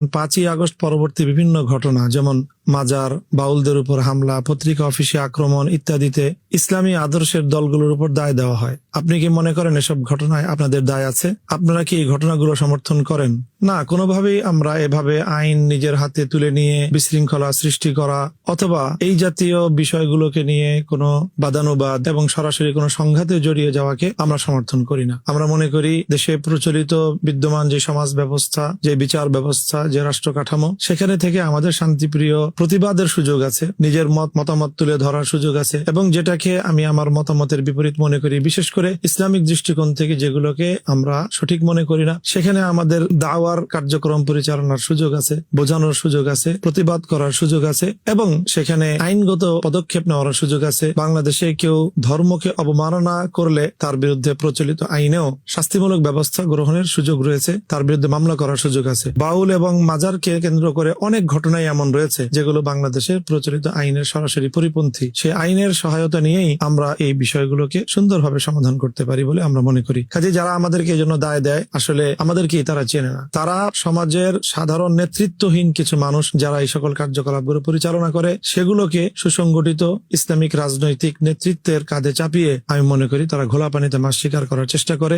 5ই August পরবর্তী বিভিন্ন ঘটনা যেমন মাজার, বাউলদের উপর হামলা, পত্রিকা অফিসে আক্রমণ ইত্যাদিতে ইসলামী আদর্শের দলগুলোর উপর দায় দেওয়া হয়। আপনি কি মনে করেন এসব ঘটনায় আপনাদের দায় আছে? আপনারা কি এই ঘটনাগুলো সমর্থন করেন? না, কোনোভাবেই আমরা এভাবে আইন নিজের হাতে তুলে নিয়ে বিশৃঙ্খলা সৃষ্টি করা অথবা এই জাতীয় বিষয়গুলোকে নিয়ে কোনো বাদানুবাদ এবং সরাসরি কোনো সংঘাতে জড়িয়ে যাওয়াকে আমরা সমর্থন করি না। আমরা মনে করি দেশে প্রচলিত বিদ্যমান যে সমাজ ব্যবস্থা, যে বিচার ব্যবস্থা, যে রাষ্ট্র কাঠামো, সেখানে থেকে আমাদের শান্তিপ্রিয় প্রতিবাদের সুযোগ আছে, নিজের মতামত তুলে ধরার সুযোগ আছে, এবং যেটাকে আমি আমার মতামতের বিপরীত মনে করি, বিশেষ করে ইসলামিক দৃষ্টিকোণ থেকে যেগুলোকে আমরা সঠিক মনে করি না, সেখানে আমাদের দাওয়ার কার্যক্রম পরিচালনার সুযোগ আছে, বোঝানোর সুযোগ আছে, প্রতিবাদ করার সুযোগ আছে, এবং সেখানে আইনগত পদক্ষেপ নেওয়ার সুযোগ আছে। বাংলাদেশে কেউ ধর্মকে অবমাননা করলে তার বিরুদ্ধে প্রচলিত আইনেও শাস্তিমূলক ব্যবস্থা গ্রহণের সুযোগ রয়েছে, তার বিরুদ্ধে মামলা করার সুযোগ আছে। বাউল এবং মাজারকে কেন্দ্র করে অনেক ঘটনাই এমন রয়েছে যেগুলো বাংলাদেশের প্রচলিত আইনের সরাসরি পরিপন্থী। সেই আইনের সহায়তা নিয়েই আমরা এই বিষয়গুলোকে সুন্দরভাবে সমাধান করতে পারি বলে আমরা মনে করি। কাজে যারা আমাদেরকে এই জন্য দায় দেয়, আসলে আমাদেরকেই তারা চেনে না। তারা সমাজের সাধারণ নেতৃত্বহীন কিছু মানুষ যারা এই সকল কার্যকলাপগুলো পরিচালনা করে, সেগুলোকে সুসংগঠিত ইসলামিক রাজনৈতিক নেতৃত্বের কাঁধে চাপিয়ে আমি মনে করি তারা ঘোলা পানিতে মাছ শিকার করার চেষ্টা করে।